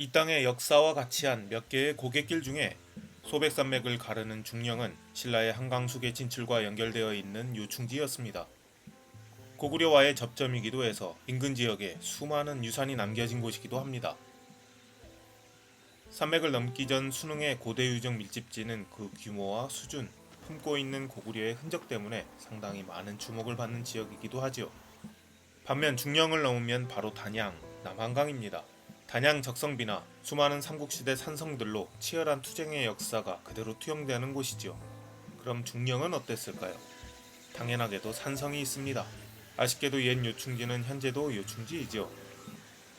이 땅의 역사와 같이한 몇 개의 고갯길 중에 소백산맥을 가르는 중령은 신라의 한강수계 진출과 연결되어 있는 요충지였습니다. 고구려와의 접점이기도 해서 인근 지역에 수많은 유산이 남겨진 곳이기도 합니다. 산맥을 넘기 전 순흥의 고대 유적 밀집지는 그 규모와 수준, 품고 있는 고구려의 흔적 때문에 상당히 많은 주목을 받는 지역이기도 하지요. 반면 중령을 넘으면 바로 단양, 남한강입니다. 단양 적성비나 수많은 삼국시대 산성들로 치열한 투쟁의 역사가 그대로 투영되는 곳이지요. 그럼 중령은 어땠을까요? 당연하게도 산성이 있습니다. 아쉽게도 옛 요충지는 현재도 요충지이지요.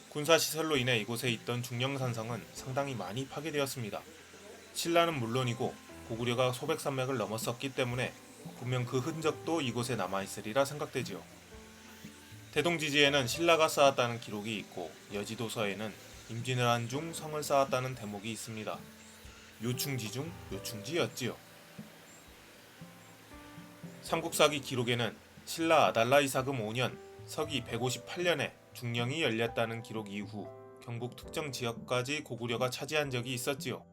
군사시설로 인해 이곳에 있던 중령산성은 상당히 많이 파괴되었습니다. 신라는 물론이고 고구려가 소백산맥을 넘었었기 때문에 분명 그 흔적도 이곳에 남아있으리라 생각되지요. 대동지지에는 신라가 쌓았다는 기록이 있고 여지도서에는 임진왜란 중 성을 쌓았다는 대목이 있습니다. 요충지 중 요충지였지요. 삼국사기 기록에는 신라 아달라 이사금 5년 서기 158년에 중령이 열렸다는 기록 이후 경북 특정 지역까지 고구려가 차지한 적이 있었지요.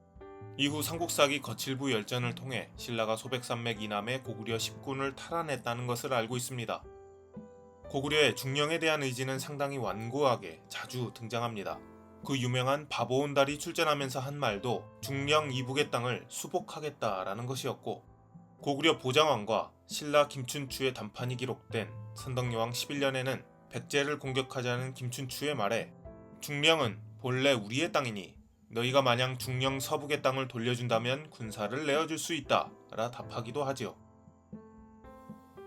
이후 삼국사기 거칠부 열전을 통해 신라가 소백산맥 이남의 고구려 10군을 탈환했다는 것을 알고 있습니다. 고구려의 중령에 대한 의지는 상당히 완고하게 자주 등장합니다. 그 유명한 바보온달이 출전하면서 한 말도 중령 이북의 땅을 수복하겠다라는 것이었고, 고구려 보장왕과 신라 김춘추의談판이 기록된 선덕여왕 11년에는 백제를 공격하자는 김춘추의 말에 중령은 본래 우리의 땅이니 너희가 마냥 중령 서북의 땅을 돌려준다면 군사를 내어줄 수 있다 라 답하기도 하지요.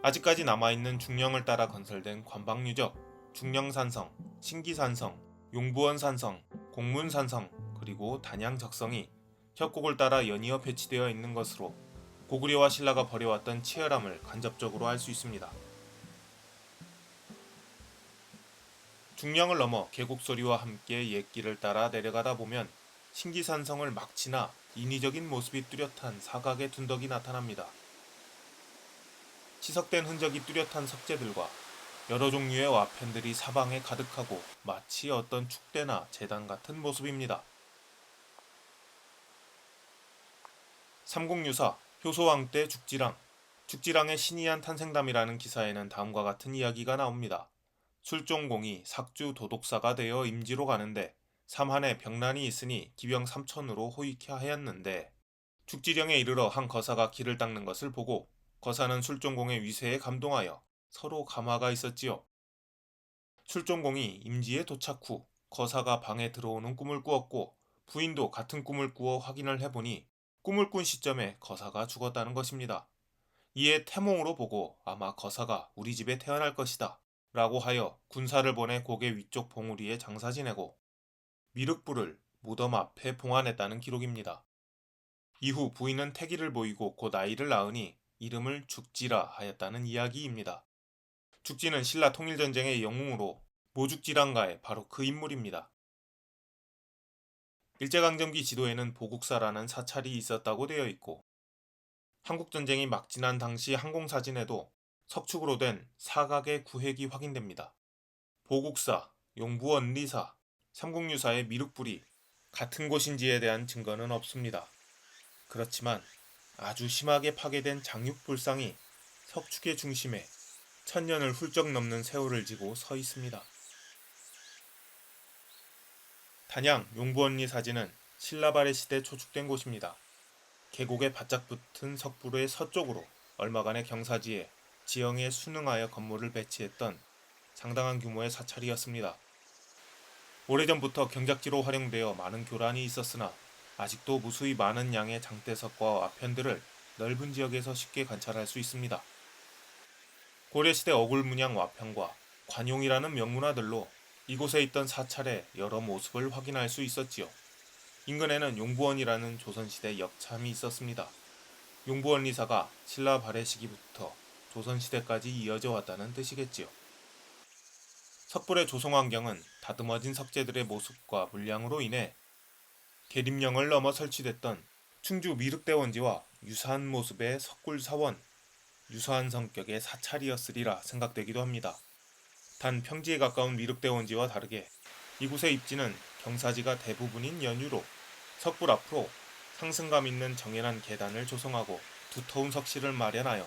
아직까지 남아있는 중령을 따라 건설된 관박유적, 중령산성, 신기산성, 용부원산성, 공문산성, 그리고 단양적성이 협곡을 따라 연이어 배치되어 있는 것으로 고구려와 신라가 벌여왔던 치열함을 간접적으로 알 수 있습니다. 중령을 넘어 계곡소리와 함께 옛길을 따라 내려가다 보면 신기산성을 막 지나 인위적인 모습이 뚜렷한 사각의 둔덕이 나타납니다. 치석된 흔적이 뚜렷한 석재들과 여러 종류의 와펜들이 사방에 가득하고 마치 어떤 축대나 제단 같은 모습입니다. 삼국유사 효소왕 때 죽지랑, 죽지랑의 신이한 탄생담이라는 기사에는 다음과 같은 이야기가 나옵니다. 술종공이 삭주 도독사가 되어 임지로 가는데 삼한에 병난이 있으니 기병 3천으로 호위케 하였는데 죽지령에 이르러 한 거사가 길을 닦는 것을 보고 거사는 술종공의 위세에 감동하여 서로 감화가 있었지요. 술종공이 임지에 도착 후 거사가 방에 들어오는 꿈을 꾸었고 부인도 같은 꿈을 꾸어 확인을 해보니 꿈을 꾼 시점에 거사가 죽었다는 것입니다. 이에 태몽으로 보고 아마 거사가 우리 집에 태어날 것이다 라고 하여 군사를 보내 고개 위쪽 봉우리에 장사 지내고 미륵불을 무덤 앞에 봉안했다는 기록입니다. 이후 부인은 태기를 보이고 곧 아이를 낳으니 이름을 죽지라 하였다는 이야기입니다. 죽지는 신라 통일전쟁의 영웅으로 모죽지랑가의 바로 그 인물입니다. 일제강점기 지도에는 보국사라는 사찰이 있었다고 되어 있고 한국전쟁이 막 지난 당시 항공사진에도 석축으로 된 사각의 구획이 확인됩니다. 보국사, 용부원리사, 삼국유사의 미륵불이 같은 곳인지에 대한 증거는 없습니다. 그렇지만 아주 심하게 파괴된 장육불상이 석축의 중심에 1000년을 훌쩍 넘는 세월을 지고 서 있습니다. 단양 용부원리 사진은 신라발의 시대 초축된 곳입니다. 계곡에 바짝 붙은 석불의 서쪽으로 얼마간의 경사지에 지형에 순응하여 건물을 배치했던 상당한 규모의 사찰이었습니다. 오래전부터 경작지로 활용되어 많은 교란이 있었으나 아직도 무수히 많은 양의 장대석과 와편들을 넓은 지역에서 쉽게 관찰할 수 있습니다. 고려시대 어굴문양 와편과 관용이라는 명문화들로 이곳에 있던 사찰의 여러 모습을 확인할 수 있었지요. 인근에는 용부원이라는 조선시대 역참이 있었습니다. 용부원리사가 신라 발해 시기부터 조선시대까지 이어져 왔다는 뜻이겠지요. 석불의 조성환경은 다듬어진 석재들의 모습과 물량으로 인해 계림령을 넘어 설치됐던 충주 미륵대원지와 유사한 모습의 석굴사원, 유사한 성격의 사찰이었으리라 생각되기도 합니다. 단 평지에 가까운 미륵대원지와 다르게 이곳의 입지는 경사지가 대부분인 연유로 석굴 앞으로 상승감 있는 정연한 계단을 조성하고 두터운 석실을 마련하여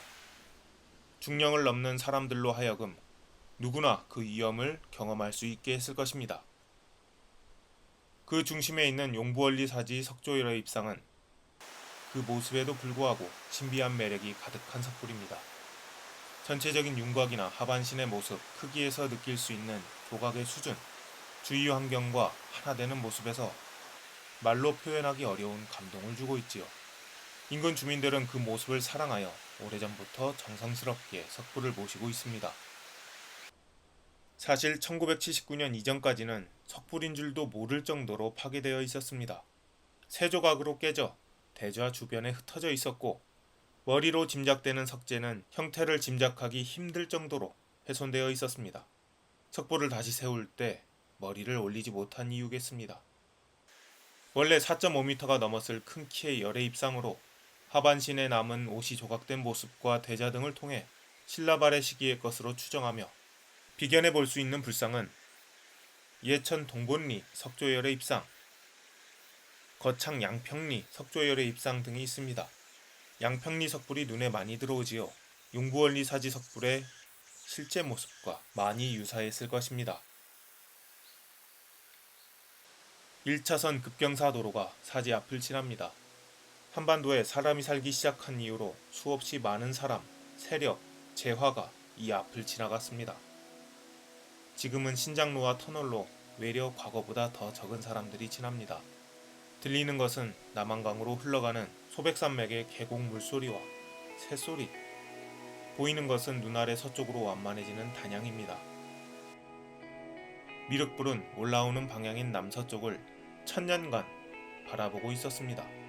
중령을 넘는 사람들로 하여금 누구나 그 위엄을 경험할 수 있게 했을 것입니다. 그 중심에 있는 용부원리 사지 석조열의 입상은 그 모습에도 불구하고 신비한 매력이 가득한 석굴입니다. 전체적인 윤곽이나 하반신의 모습, 크기에서 느낄 수 있는 조각의 수준, 주위 환경과 하나 되는 모습에서 말로 표현하기 어려운 감동을 주고 있지요. 인근 주민들은 그 모습을 사랑하여 오래전부터 정성스럽게 석굴을 모시고 있습니다. 사실 1979년 이전까지는 석굴인 줄도 모를 정도로 파괴되어 있었습니다. 세 조각으로 깨져 대좌 주변에 흩어져 있었고 머리로 짐작되는 석재는 형태를 짐작하기 힘들 정도로 훼손되어 있었습니다. 석굴을 다시 세울 때 머리를 올리지 못한 이유겠습니다. 원래 4.5m가 넘었을 큰 키의 열의 입상으로 하반신에 남은 옷이 조각된 모습과 대자 등을 통해 신라발의 시기의 것으로 추정하며 비견해 볼 수 있는 불상은 예천 동본리 석조열의 입상, 거창 양평리 석조열의 입상 등이 있습니다. 양평리 석굴이 눈에 많이 들어오지요. 용부원리 사지 석굴의 실제 모습과 많이 유사했을 것입니다. 1차선 급경사 도로가 사지 앞을 지납니다. 한반도에 사람이 살기 시작한 이후로 수없이 많은 사람, 세력, 재화가 이 앞을 지나갔습니다. 지금은 신장로와 터널로 외려 과거보다 더 적은 사람들이 지납니다. 들리는 것은 남한강으로 흘러가는 소백산맥의 계곡 물소리와 새소리, 보이는 것은 눈 아래 서쪽으로 완만해지는 단양입니다. 미륵불은 올라오는 방향인 남서쪽을 천년간 바라보고 있었습니다.